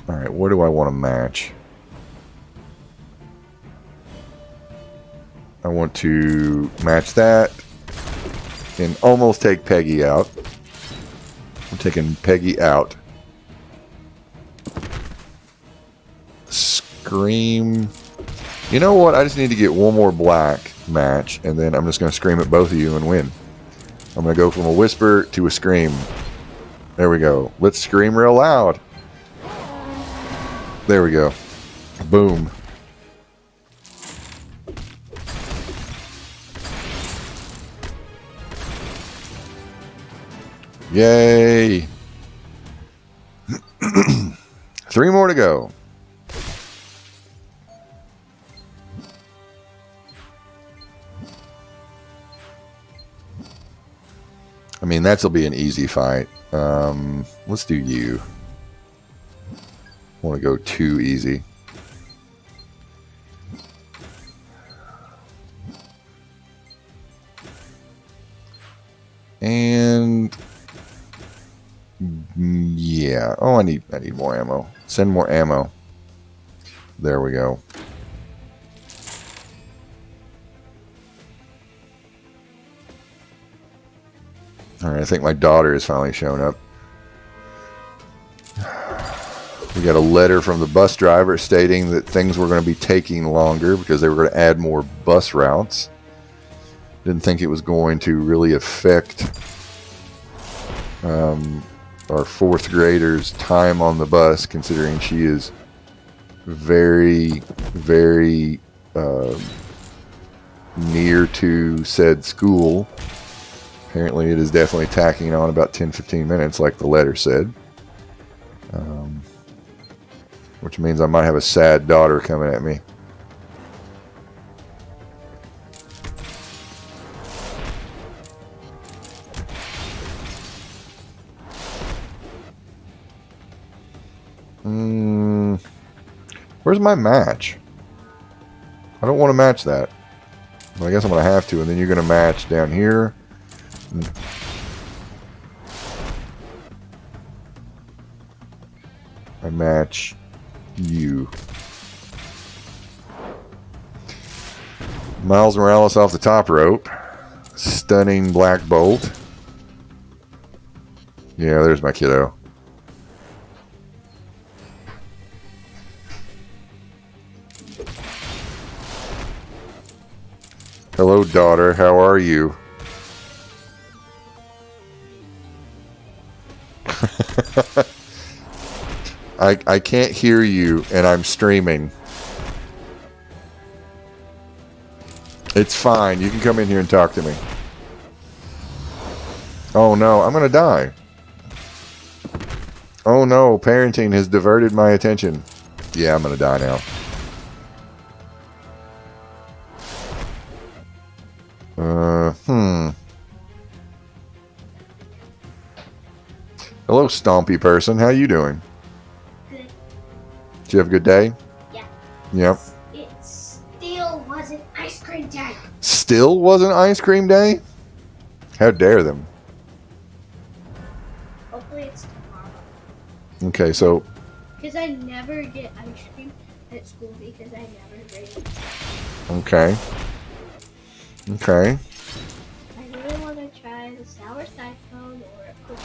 All right, what do I want to match? I want to match that and almost take Peggy out. I'm taking Peggy out. Scream. You know what? I just need to get one more black match, and then I'm just going to scream at both of you and win. I'm going to go from a whisper to a scream. There we go. Let's scream real loud. There we go. Boom. Yay. 3 more to go. I mean, that'll be an easy fight. Let's do you. I want to go too easy. And yeah. Yeah. Oh, I need more ammo. Send more ammo. There we go. All right, I think my daughter has finally shown up. We got a letter from the bus driver stating that things were going to be taking longer because they were going to add more bus routes. Didn't think it was going to really affect our fourth grader's time on the bus, considering she is very, very near to said school. Apparently it is definitely tacking on about 10-15 minutes, like the letter said. Which means I might have a sad daughter coming at me. Where's my match? I don't want to match that. But I guess I'm going to have to, and then you're going to match down here. I match you. Miles Morales off the top rope. Stunning black bolt. Yeah, there's my kiddo. Hello, daughter. How are you? I can't hear you, and I'm streaming. It's fine. You can come in here and talk to me. Oh, no. I'm going to die. Oh, no. Parenting has diverted my attention. Yeah, I'm going to die now. Hello, stompy person. How you doing? Good. Did you have a good day? Yeah. Yep. It still wasn't ice cream day. Still wasn't ice cream day? How dare them? Hopefully it's tomorrow. Okay, so... Because I never get ice cream at school because I never bring it. Okay. Okay. I really want to try the sour cyclone or a cookie.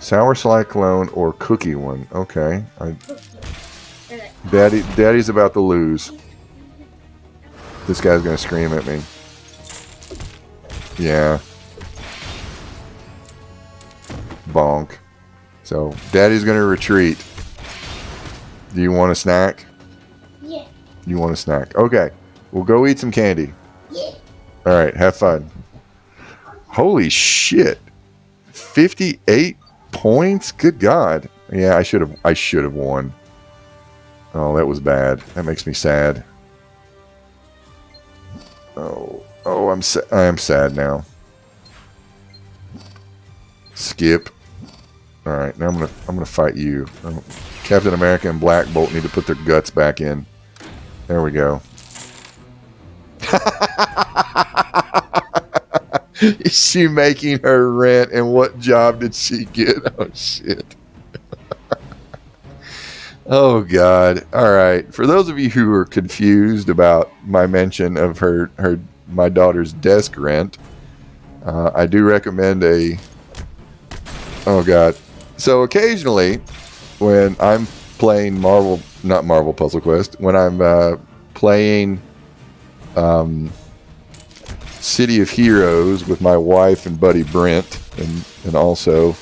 Sour cyclone or cookie one. Okay. Cookie. Daddy's about to lose. This guy's gonna scream at me. Yeah. Bonk. So, Daddy's gonna retreat. Do you want a snack? Yeah. You want a snack? Okay. We'll go eat some candy. Yeah. Alright, have fun. Holy shit. 58 points? Good God. Yeah, I should have won. Oh, that was bad. That makes me sad. Oh, I am sad now. Skip. All right, now I'm gonna fight you. Captain America and Black Bolt need to put their guts back in. There we go. Is she making her rent, and what job did she get? Oh shit. Oh God. All right. For those of you who are confused about my mention of my daughter's desk rent, I do recommend oh God. So occasionally when I'm playing not Marvel Puzzle Quest, when I'm playing City of Heroes with my wife and buddy Brent and also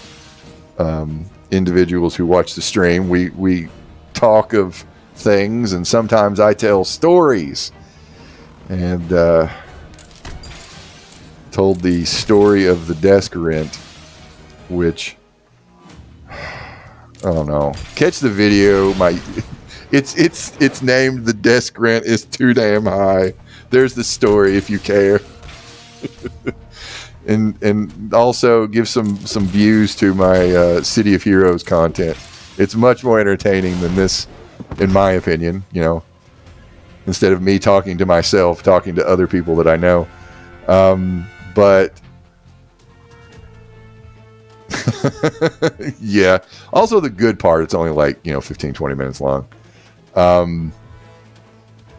individuals who watch the stream, we talk of things, and sometimes I tell stories, and told the story of the desk rent, which I don't know. Catch the video. It's named "The Desk Rent is Too Damn High." There's the story if you care. and also give some views to my City of Heroes content. It's much more entertaining than this, in my opinion. You know, instead of me talking to myself, talking to other people that I know. But Yeah. Also, the good part, it's only like 15, 20 minutes long.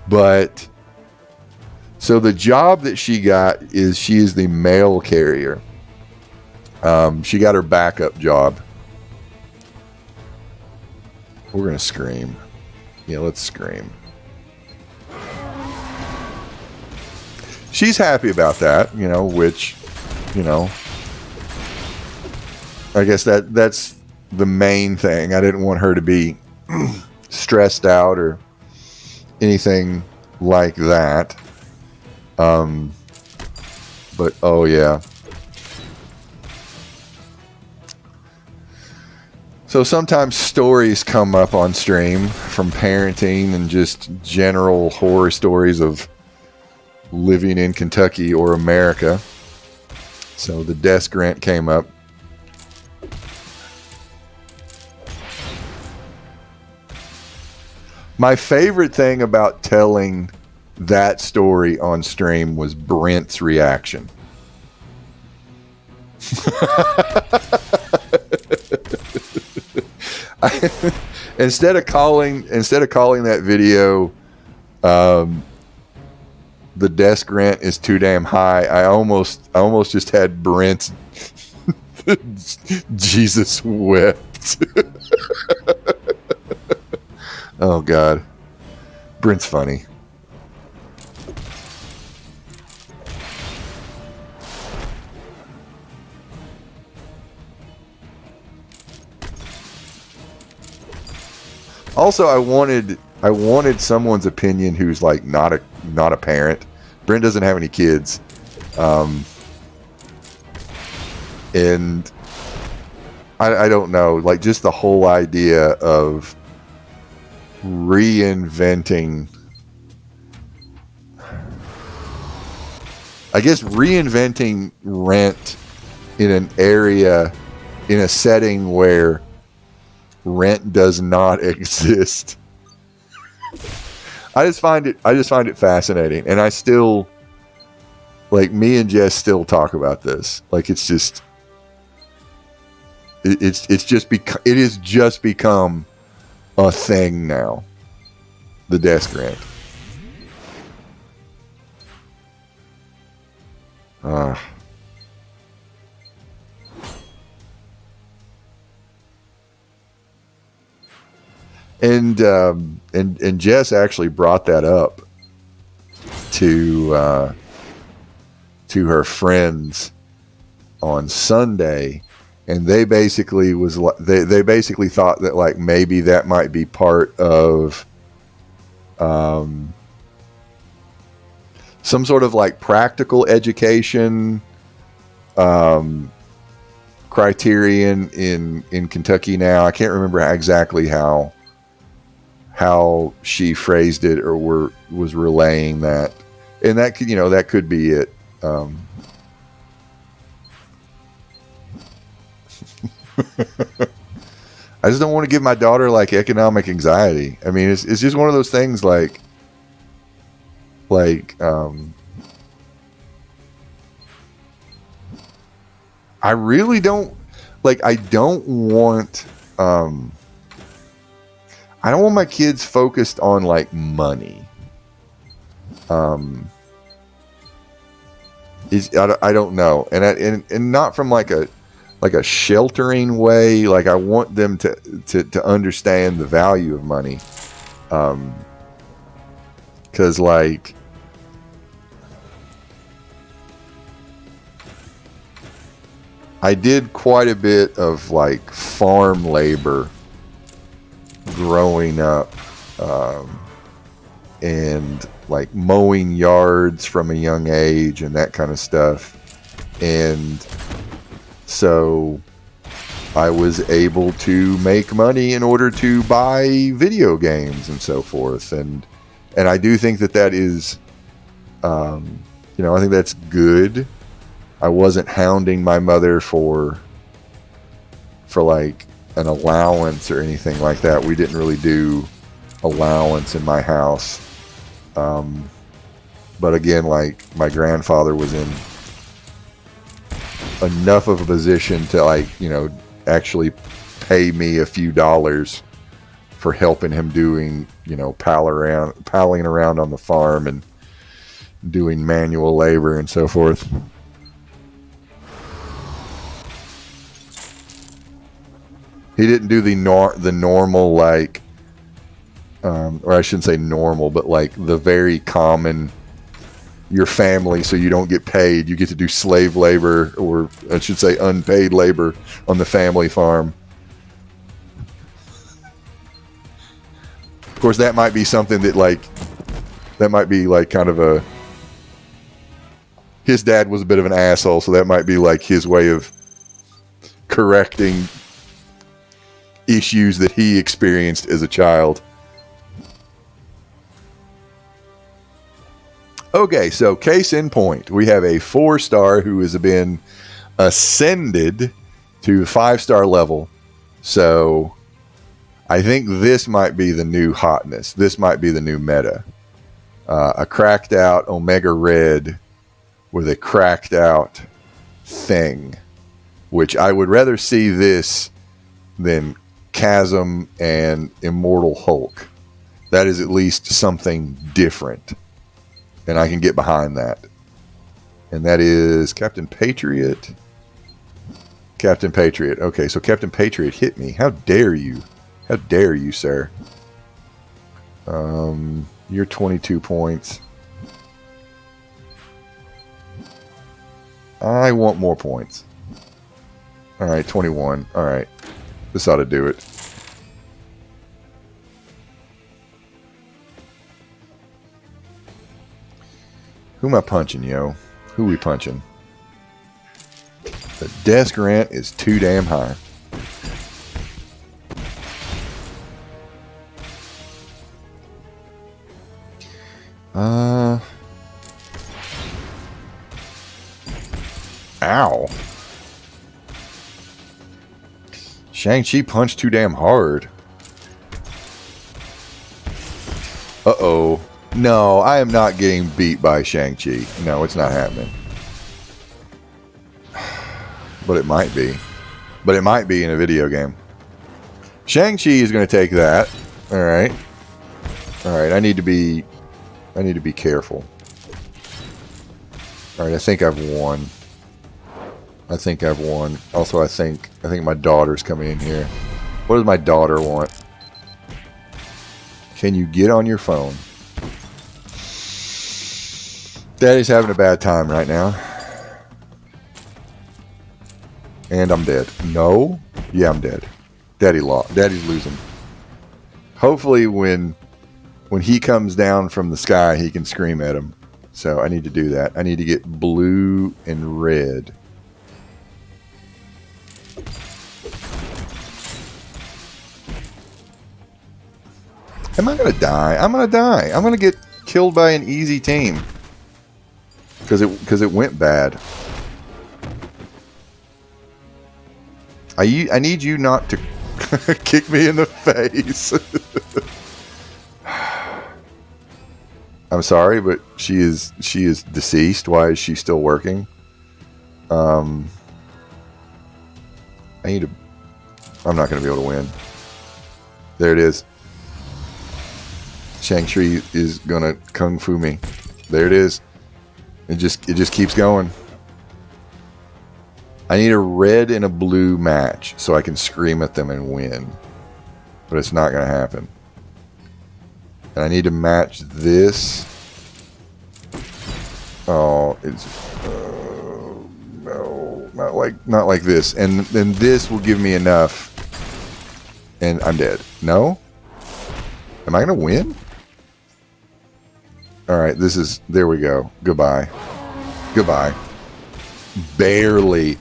But so the job that she got is she is the mail carrier. She got her backup job. We're gonna scream. Yeah, let's scream. She's happy about that, which, I guess that's the main thing. I didn't want her to be stressed out or anything like that. But oh yeah. So sometimes stories come up on stream from parenting and just general horror stories of living in Kentucky or America. So the desk rent came up. My favorite thing about telling that story on stream was Brent's reaction. Instead of calling that video the desk rent is too damn high, I almost just had Brent's Jesus wept. Oh God, Brent's funny. Also, I wanted someone's opinion who's like not a parent. Brent doesn't have any kids, and I don't know, like just the whole idea of reinventing. I guess reinventing rent in an area, in a setting where rent does not exist. I just find it fascinating, and I still, like, me and Jess still talk about this. Like, it has just become a thing now. The desk rent. And Jess actually brought that up to her friends on Sunday, and they basically they basically thought that like maybe that might be part of some sort of like practical education criterion in Kentucky now. I can't remember exactly how she phrased it or was relaying that, and that could that could be it. I just don't want to give my daughter like economic anxiety. I mean, it's just one of those things like I really don't like. I don't want my kids focused on like money. I don't know, and not from like a sheltering way. Like I want them to understand the value of money, because like I did quite a bit of like farm labor growing up, and like mowing yards from a young age and that kind of stuff. And so I was able to make money in order to buy video games and so forth. And I do think that is, I think that's good. I wasn't hounding my mother for like an allowance or anything like that. We didn't really do allowance in my house. But again, like my grandfather was in enough of a position to, like, actually pay me a few dollars for helping him doing, palling around on the farm and doing manual labor and so forth. He didn't do the normal, like, or I shouldn't say normal, but like the very common, your family, so you don't get paid, you get to do slave labor, or I should say unpaid labor on the family farm. Of course, that might be something that might be like kind of a, his dad was a bit of an asshole, so that might be like his way of correcting issues that he experienced as a child. Okay, so case in point, we have a 4-star who has been ascended to 5-star level. So I think this might be the new hotness. This might be the new meta. A cracked out Omega Red with a cracked out thing, which I would rather see this than Chasm and Immortal Hulk. That is at least something different, and I can get behind that. And that is Captain Patriot. Captain Patriot. Okay, so Captain Patriot hit me. How dare you? How dare you, sir? You're 22 points. I want more points. Alright, 21. Alright. This ought to do it. Who am I punching, yo? Who we punching? The desk rent is too damn high. Ow. Shang-Chi punched too damn hard. Uh-oh. No, I am not getting beat by Shang-Chi. No, it's not happening. But it might be. But it might be in a video game. Shang-Chi is going to take that. Alright. Alright, I need to be careful. Alright, I think I've won. Also, I think my daughter's coming in here. What does my daughter want? Can you get on your phone? Daddy's having a bad time right now. And I'm dead. No? Yeah, I'm dead. Daddy lost. Daddy's losing. Hopefully when he comes down from the sky, he can scream at him. So I need to do that. I need to get blue and red. Am I going to die? I'm going to die. I'm going to get killed by an easy team. Because it went bad. I need you not to kick me in the face. I'm sorry, but she is deceased. Why is she still working? I'm not going to be able to win. There it is. Shang-Chi is gonna kung fu me. There it is. It just keeps going. I need a red and a blue match so I can scream at them and win. But it's not gonna happen. And I need to match this. Oh, it's no, not like this. And then this will give me enough. And I'm dead. No? Am I gonna win? Alright, there we go. Goodbye. Goodbye. Barely.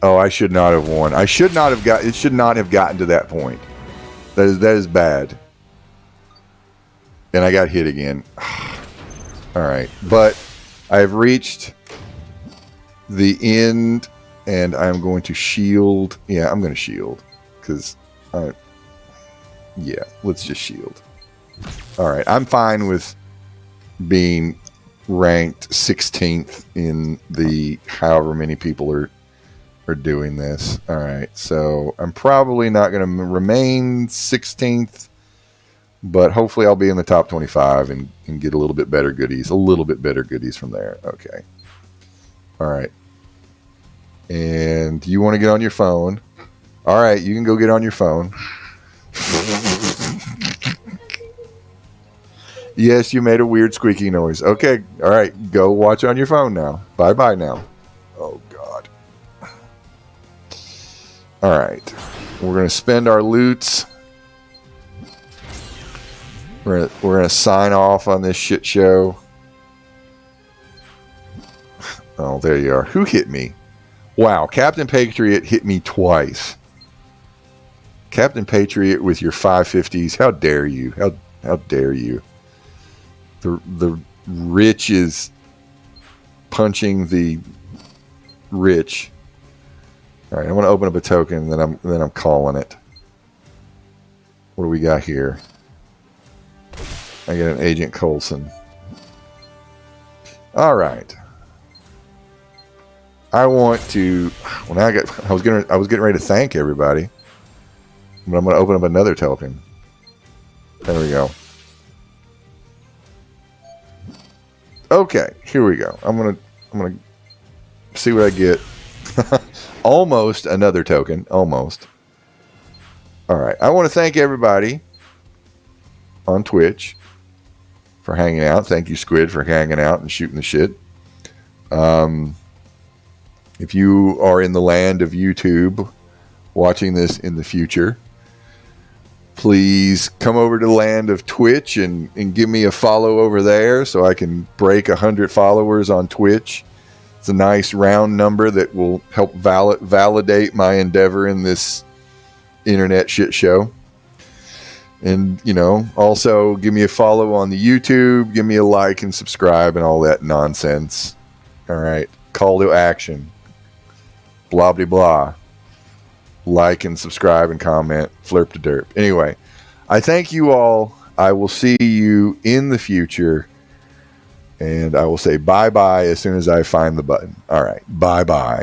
Oh, I should not have won. It should not have gotten to that point. That is bad. And I got hit again. Alright, but I've reached the end, and I'm going to shield. Yeah, I'm going to shield. Because, yeah, let's just shield. Alright, I'm fine with being ranked 16th in the however many people are are doing this. All right, so I'm probably not going to remain 16th, but hopefully I'll be in the top 25 and get a little bit better goodies from there. Okay. All right. And you want to get on your phone. All right, you can go get on your phone. Yes, you made a weird squeaky noise. Okay, all right, go watch on your phone now. Bye-bye now. Oh, God. All right, we're going to spend our loots. We're gonna sign off on this shit show. Oh, there you are. Who hit me? Wow, Captain Patriot hit me twice. Captain Patriot with your 550s. How dare you? How dare you? The rich is punching the rich. All right, I'm gonna open up a token, and then I'm calling it. What do we got here? I get an Agent Coulson. All right. I want to. I was getting ready to thank everybody, but I'm going to open up another token. There we go. Okay, here we go. I'm gonna see what I get. Almost another token. Almost. All right. I want to thank everybody on Twitch for hanging out. Thank you, Squid, for hanging out and shooting the shit. If you are in the land of YouTube watching this in the future, please come over to the land of Twitch and give me a follow over there so I can break 100 followers on Twitch. It's a nice round number that will help validate my endeavor in this internet shit show. And, also give me a follow on the YouTube, give me a like and subscribe and all that nonsense. All right. Call to action. Blah, blah, blah. Like and subscribe and comment. Flirp to derp. Anyway, I thank you all. I will see you in the future. And I will say bye-bye as soon as I find the button. All right. Bye-bye.